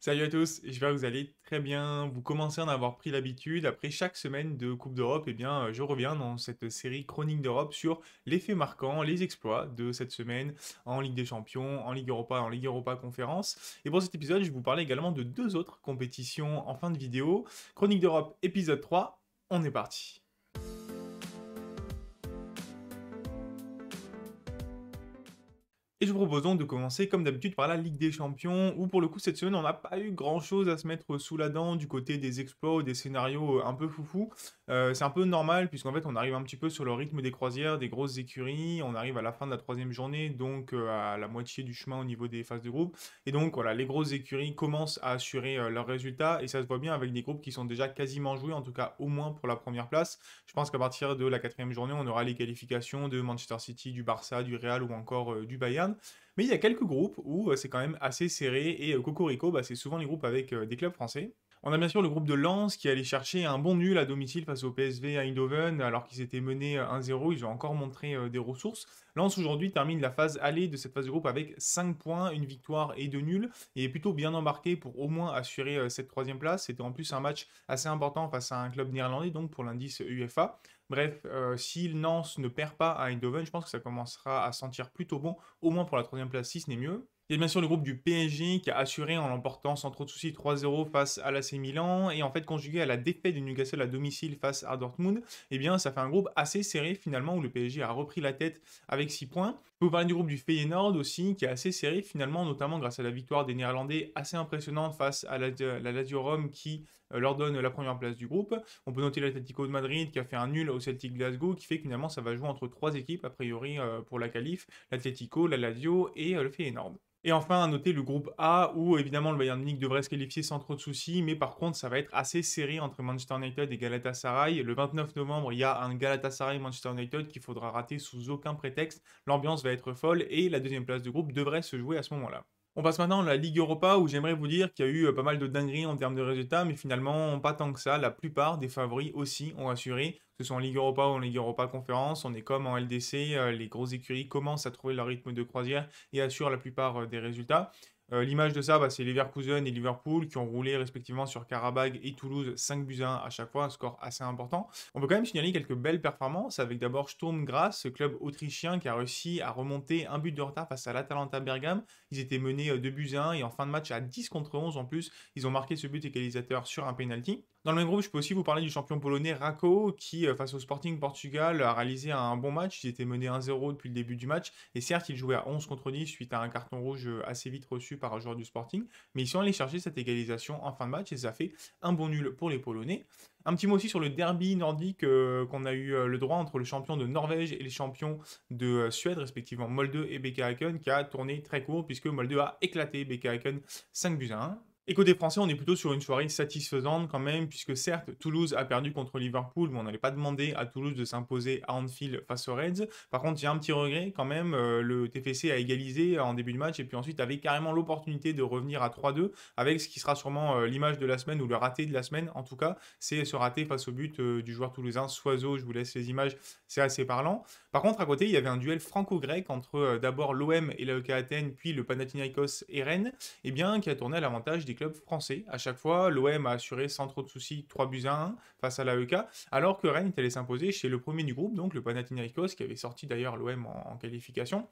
Salut à tous, j'espère que vous allez très bien. Vous commencez à en avoir pris l'habitude. Après chaque semaine de Coupe d'Europe, je reviens dans cette série Chronique d'Europe sur les faits marquants, les exploits de cette semaine en Ligue des Champions, en Ligue Europa Conférence. Et pour cet épisode, je vais vous parler également de deux autres compétitions en fin de vidéo. Chronique d'Europe, épisode 3, on est parti. Et je vous propose donc de commencer comme d'habitude par la Ligue des Champions, où pour le coup cette semaine on n'a pas eu grand chose à se mettre sous la dent du côté des exploits ou des scénarios un peu foufou. C'est un peu normal puisqu'en fait on arrive un petit peu sur le rythme des croisières, des grosses écuries, on arrive à la fin de la troisième journée, donc à la moitié du chemin au niveau des phases de groupe. Et donc voilà, les grosses écuries commencent à assurer leurs résultats et ça se voit bien avec des groupes qui sont déjà quasiment joués, en tout cas au moins pour la première place. Je pense qu'à partir de la quatrième journée, on aura les qualifications de Manchester City, du Barça, du Real ou encore du Bayern. Mais il y a quelques groupes où c'est quand même assez serré et Cocorico, c'est souvent les groupes avec des clubs français. On a bien sûr le groupe de Lens qui allait chercher un bon nul à domicile face au PSV à Eindhoven alors qu'ils étaient menés 1-0, ils ont encore montré des ressources. Lens aujourd'hui termine la phase allée de cette phase de groupe avec 5 points, une victoire et 2 nuls et est plutôt bien embarqué pour au moins assurer cette troisième place. C'était en plus un match assez important face à un club néerlandais donc pour l'indice UEFA. Bref, si Nantes ne perd pas à Eindhoven, je pense que ça commencera à sentir plutôt bon, au moins pour la troisième place si ce n'est mieux. Il y a bien sûr le groupe du PSG qui a assuré en l'emportant sans trop de soucis 3-0 face à l'AC Milan et en fait conjugué à la défaite du Newcastle à domicile face à Dortmund, eh bien ça fait un groupe assez serré finalement où le PSG a repris la tête avec 6 points. Je peux vous parler du groupe du Feyenoord aussi qui est assez serré finalement notamment grâce à la victoire des Néerlandais assez impressionnante face à la Lazio Rome qui leur donne la première place du groupe. On peut noter l'Atlético de Madrid qui a fait un nul au Celtic Glasgow qui fait que finalement ça va jouer entre trois équipes a priori pour la qualif, l'Atlético, la Lazio et le Feyenoord. Et enfin, à noter le groupe A, où évidemment le Bayern Munich devrait se qualifier sans trop de soucis, mais par contre, ça va être assez serré entre Manchester United et Galatasaray. Le 29 novembre, il y a un Galatasaray-Manchester United qu'il faudra rater sous aucun prétexte. L'ambiance va être folle et la deuxième place de groupe devrait se jouer à ce moment-là. On passe maintenant à la Ligue Europa où j'aimerais vous dire qu'il y a eu pas mal de dingueries en termes de résultats, mais finalement pas tant que ça. La plupart des favoris aussi ont assuré, que ce soit en Ligue Europa ou en Ligue Europa Conférence. On est comme en LDC, les grosses écuries commencent à trouver leur rythme de croisière et assurent la plupart des résultats. L'image de ça, c'est Leverkusen et Liverpool qui ont roulé respectivement sur Karabag et Toulouse 5-1 à chaque fois, un score assez important. On peut quand même signaler quelques belles performances avec d'abord Sturm Graz, ce club autrichien qui a réussi à remonter un but de retard face à l'Atalanta Bergame. Ils étaient menés 2-1 et en fin de match à 10 contre 11 en plus, ils ont marqué ce but égalisateur sur un penalty. Dans le même groupe, je peux aussi vous parler du champion polonais Rako qui, face au Sporting Portugal, a réalisé un bon match. Ils étaient menés 1-0 depuis le début du match et certes, ils jouaient à 11 contre 10 suite à un carton rouge assez vite reçu par un joueur du Sporting, mais ils sont allés chercher cette égalisation en fin de match et ça fait un bon nul pour les Polonais. Un petit mot aussi sur le derby nordique qu'on a eu le droit entre le champion de Norvège et les champions de Suède, respectivement Molde et BK Häcken, qui a tourné très court puisque Molde a éclaté BK Häcken 5-1. Et côté français, on est plutôt sur une soirée satisfaisante quand même, puisque certes, Toulouse a perdu contre Liverpool, mais on n'allait pas demander à Toulouse de s'imposer à Anfield face aux Reds. Par contre, il y a un petit regret quand même, le TFC a égalisé en début de match, et puis ensuite avait carrément l'opportunité de revenir à 3-2, avec ce qui sera sûrement l'image de la semaine, ou le raté de la semaine en tout cas, c'est ce raté face au but du joueur toulousain Soiseau, je vous laisse les images, c'est assez parlant. Par contre, à côté, il y avait un duel franco-grec entre d'abord l'OM et l'AEK Athènes, puis le Panathinaikos et Rennes, et bien, qui a tourné à l'avantage des clubs français. À chaque fois, l'OM a assuré sans trop de soucis 3-1 face à l'AEK, alors que Rennes est allé s'imposer chez le premier du groupe, donc le Panathinaikos, qui avait sorti d'ailleurs l'OM en qualification.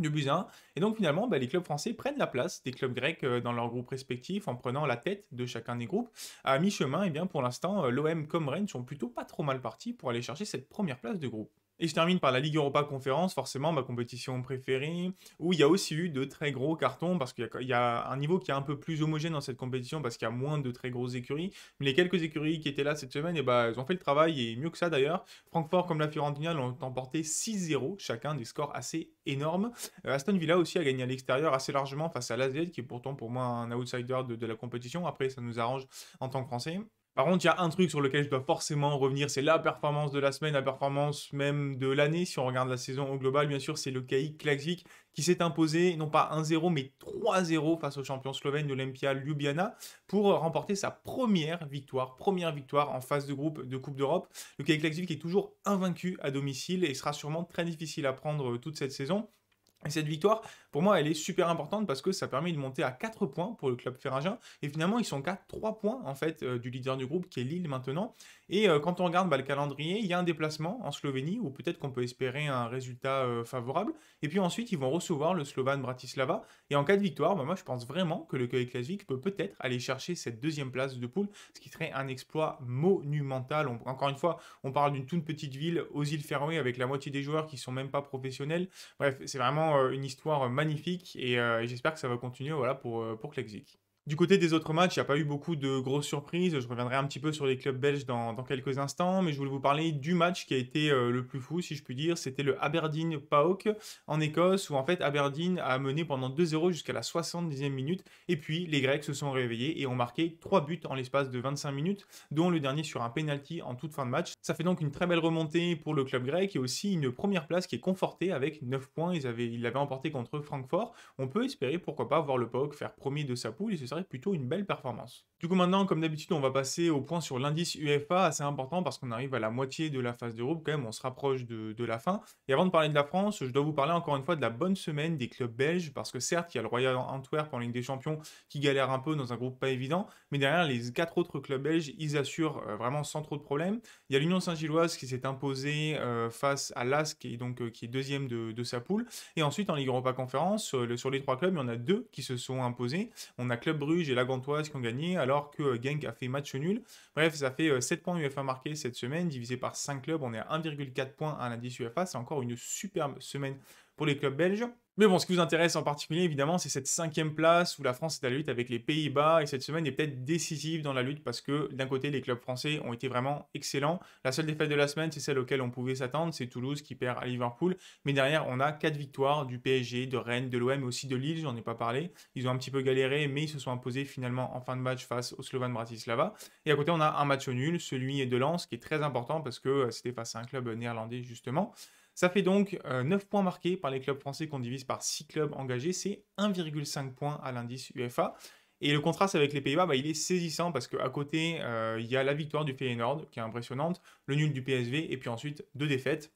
2-1. Et donc finalement, les clubs français prennent la place des clubs grecs dans leurs groupes respectifs en prenant la tête de chacun des groupes. À mi-chemin, et bien pour l'instant, l'OM comme Rennes sont plutôt pas trop mal partis pour aller chercher cette première place de groupe. Et je termine par la Ligue Europa Conférence, forcément ma compétition préférée, où il y a aussi eu de très gros cartons, parce qu'il y a un niveau qui est un peu plus homogène dans cette compétition, parce qu'il y a moins de très grosses écuries. Mais les quelques écuries qui étaient là cette semaine, elles ont fait le travail, et mieux que ça d'ailleurs. Francfort comme la Fiorentina l'ont emporté 6-0, chacun des scores assez énormes. Aston Villa aussi a gagné à l'extérieur assez largement face à l'AZ, qui est pourtant pour moi un outsider de la compétition. Après, ça nous arrange en tant que Français. Par contre, il y a un truc sur lequel je dois forcément revenir, c'est la performance de la semaine, la performance même de l'année, si on regarde la saison au global, bien sûr, c'est le KI Klaksvik qui s'est imposé, non pas 1-0, mais 3-0 face au champion slovène de l'Olympia Ljubljana, pour remporter sa première victoire en phase de groupe de Coupe d'Europe. Le KI Klaksvik est toujours invaincu à domicile et sera sûrement très difficile à prendre toute cette saison. Et cette victoire, pour moi, elle est super importante parce que ça permet de monter à 4 points pour le club féringien. Et finalement, ils sont qu'à 3 points en fait du leader du groupe qui est Lille maintenant. Et quand on regarde le calendrier, il y a un déplacement en Slovénie où peut-être qu'on peut espérer un résultat favorable. Et puis ensuite, ils vont recevoir le Slovan Bratislava. Et en cas de victoire, moi je pense vraiment que le KV Classic peut peut-être aller chercher cette deuxième place de poule, ce qui serait un exploit monumental. Encore une fois, on parle d'une toute petite ville aux îles Féroé avec la moitié des joueurs qui sont même pas professionnels. Bref, c'est vraiment une histoire magnifique et j'espère que ça va continuer voilà, pour Klexvik. Du côté des autres matchs, il n'y a pas eu beaucoup de grosses surprises. Je reviendrai un petit peu sur les clubs belges dans quelques instants, mais je voulais vous parler du match qui a été le plus fou, si je puis dire. C'était le Aberdeen-PAOK en Écosse, où en fait Aberdeen a mené pendant 2-0 jusqu'à la 70e minute. Et puis les Grecs se sont réveillés et ont marqué 3 buts en l'espace de 25 minutes, dont le dernier sur un penalty en toute fin de match. Ça fait donc une très belle remontée pour le club grec et aussi une première place qui est confortée avec 9 points. Ils l'avaient emporté contre Francfort. On peut espérer, pourquoi pas, voir le PAOK faire premier de sa poule et ce serait plutôt une belle performance. Du coup maintenant, comme d'habitude, on va passer au point sur l'indice UEFA, assez important parce qu'on arrive à la moitié de la phase de groupe, quand même, on se rapproche de la fin. Et avant de parler de la France, je dois vous parler encore une fois de la bonne semaine des clubs belges, parce que certes, il y a le Royal Antwerp en Ligue des Champions qui galère un peu dans un groupe pas évident, mais derrière, les 4 autres clubs belges, ils assurent vraiment sans trop de problèmes. Il y a l'Union Saint-Gilloise qui s'est imposée face à l'AS, qui est deuxième de sa poule. Et ensuite, en Ligue Europa Conférence, sur les 3 clubs, il y en a 2 qui se sont imposés. On a Club Bruges et la Gantoise qui ont gagné, alors que Genk a fait match nul. Bref, ça fait 7 points UEFA marqués cette semaine, divisé par 5 clubs. On est à 1,4 points à l'indice UEFA. C'est encore une superbe semaine pour les clubs belges. Mais bon, ce qui vous intéresse en particulier, évidemment, c'est cette 5e place où la France est à la lutte avec les Pays-Bas. Et cette semaine est peut-être décisive dans la lutte parce que d'un côté, les clubs français ont été vraiment excellents. La seule défaite de la semaine, c'est celle auquel on pouvait s'attendre. C'est Toulouse qui perd à Liverpool. Mais derrière, on a 4 victoires du PSG, de Rennes, de l'OM et aussi de Lille. J'en ai pas parlé. Ils ont un petit peu galéré, mais ils se sont imposés finalement en fin de match face au Slovan Bratislava. Et à côté, on a un match nul, celui de Lens, qui est très important parce que c'était face à un club néerlandais justement. Ça fait donc 9 points marqués par les clubs français qu'on divise par 6 clubs engagés, c'est 1,5 points à l'indice UEFA. Et le contraste avec les Pays-Bas, il est saisissant parce qu'à côté, il y a la victoire du Feyenoord qui est impressionnante, le nul du PSV et puis ensuite 2 défaites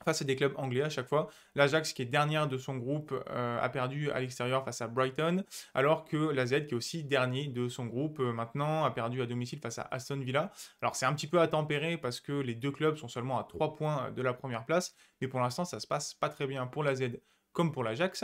face à des clubs anglais à chaque fois. L'Ajax, qui est dernière de son groupe, a perdu à l'extérieur face à Brighton, alors que la Z, qui est aussi dernier de son groupe, maintenant, a perdu à domicile face à Aston Villa. Alors c'est un petit peu à tempérer parce que les 2 clubs sont seulement à 3 points de la première place, mais pour l'instant, ça se passe pas très bien pour la Z comme pour l'Ajax.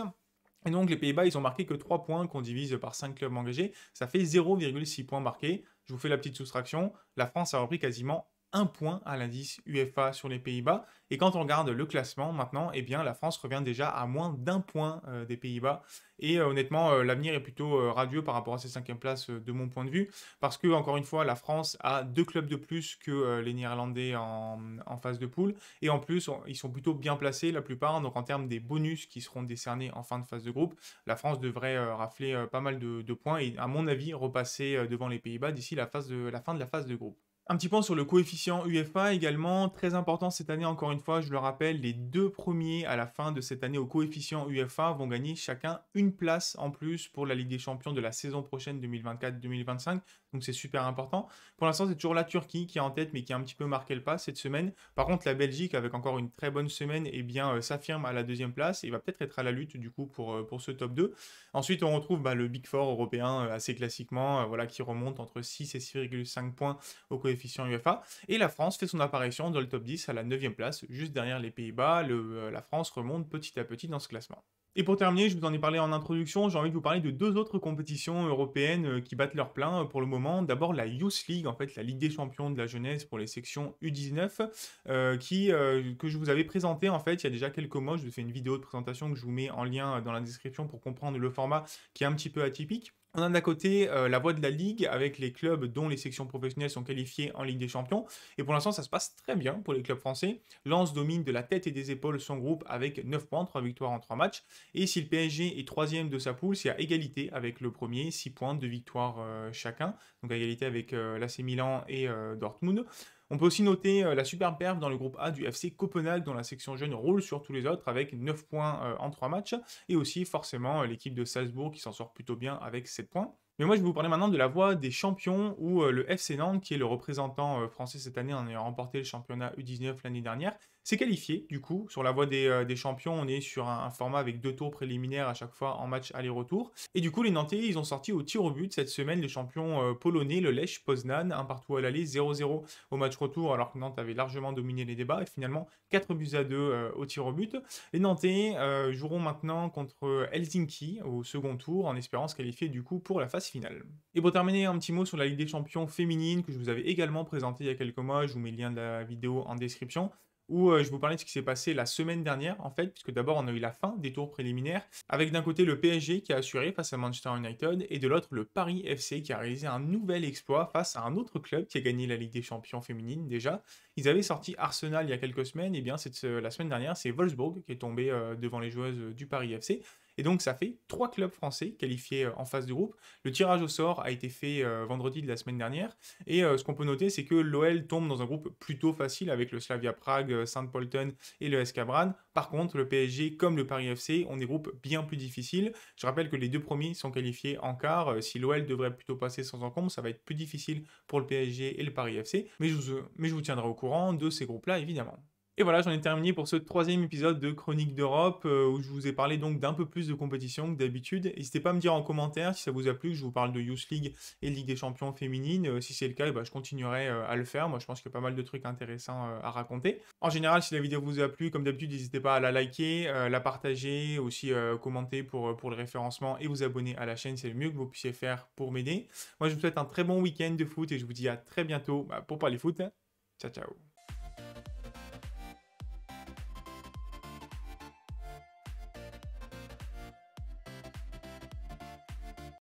Et donc les Pays-Bas, ils ont marqué que 3 points qu'on divise par 5 clubs engagés. Ça fait 0,6 points marqués. Je vous fais la petite soustraction. La France a repris quasiment 1 point à l'indice UEFA sur les Pays-Bas. Et quand on regarde le classement maintenant, eh bien la France revient déjà à moins d'1 point des Pays-Bas. Et honnêtement, l'avenir est plutôt radieux par rapport à ces 5e places de mon point de vue. Parce que, encore une fois, la France a 2 clubs de plus que les Néerlandais en phase de poule. Et en plus, ils sont plutôt bien placés la plupart. Donc en termes des bonus qui seront décernés en fin de phase de groupe, la France devrait rafler pas mal de points et à mon avis repasser devant les Pays-Bas d'ici la fin de la phase de groupe. Un petit point sur le coefficient UEFA également, très important cette année, encore une fois, je le rappelle, les 2 premiers à la fin de cette année au coefficient UEFA vont gagner chacun une place en plus pour la Ligue des Champions de la saison prochaine 2024-2025, donc c'est super important. Pour l'instant, c'est toujours la Turquie qui est en tête, mais qui a un petit peu marqué le pas cette semaine. Par contre, la Belgique, avec encore une très bonne semaine, eh bien, s'affirme à la 2e place et va peut-être être à la lutte du coup pour ce top 2. Ensuite, on retrouve le Big Four européen assez classiquement, voilà, qui remonte entre 6 et 6,5 points au coefficient UEFA. Et la France fait son apparition dans le top 10 à la 9e place, juste derrière les Pays-Bas. La France remonte petit à petit dans ce classement. Et pour terminer, je vous en ai parlé en introduction, j'ai envie de vous parler de 2 autres compétitions européennes qui battent leur plein pour le moment. D'abord la Youth League, en fait la Ligue des Champions de la jeunesse pour les sections U19, que je vous avais présenté en fait il y a déjà quelques mois. Je vous fais une vidéo de présentation que je vous mets en lien dans la description pour comprendre le format qui est un petit peu atypique. On a d'un côté la voie de la Ligue avec les clubs dont les sections professionnelles sont qualifiées en Ligue des Champions. Et pour l'instant, ça se passe très bien pour les clubs français. Lens domine de la tête et des épaules son groupe avec 9 points, 3 victoires en 3 matchs. Et si le PSG est 3e de sa poule, c'est à égalité avec le premier, 6 points, 2 victoires chacun. Donc à égalité avec l'AC Milan et Dortmund. On peut aussi noter la superbe perf dans le groupe A du FC Copenhague, dont la section jeune roule sur tous les autres avec 9 points en 3 matchs. Et aussi forcément l'équipe de Salzbourg qui s'en sort plutôt bien avec 7 points. Mais moi, je vais vous parler maintenant de la voie des champions où le FC Nantes, qui est le représentant français cette année en ayant remporté le championnat U19 l'année dernière, s'est qualifié, du coup, sur la voie des champions. On est sur un format avec 2 tours préliminaires à chaque fois en match aller-retour. Et du coup, les Nantais, ils ont sorti au tir au but cette semaine les champions polonais, le Lech Poznan, un partout à l'aller, 0-0 au match retour, alors que Nantes avait largement dominé les débats. Et finalement, 4 buts à 2 au tir au but. Les Nantais joueront maintenant contre Helsinki au second tour, en espérant se qualifier du coup pour la phase finale. Et pour terminer, un petit mot sur la Ligue des Champions féminine que je vous avais également présenté il y a quelques mois. Je vous mets le lien de la vidéo en description où je vous parlais de ce qui s'est passé la semaine dernière, en fait, puisque d'abord on a eu la fin des tours préliminaires, avec d'un côté le PSG qui a assuré face à Manchester United, et de l'autre le Paris FC qui a réalisé un nouvel exploit face à un autre club qui a gagné la Ligue des Champions féminine déjà. Ils avaient sorti Arsenal il y a quelques semaines, et bien la semaine dernière c'est Wolfsburg qui est tombé devant les joueuses du Paris FC, et donc ça fait 3 clubs français qualifiés en phase de groupe. Le tirage au sort a été fait vendredi de la semaine dernière, et ce qu'on peut noter, c'est que l'OL tombe dans un groupe plutôt facile avec le Slavia Prague, Saint Polten et le SK Brann. Par contre, le PSG comme le Paris FC ont des groupes bien plus difficiles. Je rappelle que les deux premiers sont qualifiés en quart. Si l'OL devrait plutôt passer sans encombre, ça va être plus difficile pour le PSG et le Paris FC. Mais je vous tiendrai au courant de ces groupes-là, évidemment. Et voilà, j'en ai terminé pour ce troisième épisode de Chronique d'Europe, où je vous ai parlé donc d'un peu plus de compétition que d'habitude. N'hésitez pas à me dire en commentaire si ça vous a plu, que je vous parle de Youth League et Ligue des Champions féminine. Si c'est le cas, je continuerai à le faire. Moi, je pense qu'il y a pas mal de trucs intéressants à raconter. En général, si la vidéo vous a plu, comme d'habitude, n'hésitez pas à la liker, la partager, aussi commenter pour le référencement et vous abonner à la chaîne. C'est le mieux que vous puissiez faire pour m'aider. Moi, je vous souhaite un très bon week-end de foot et je vous dis à très bientôt pour parler foot. Ciao, ciao.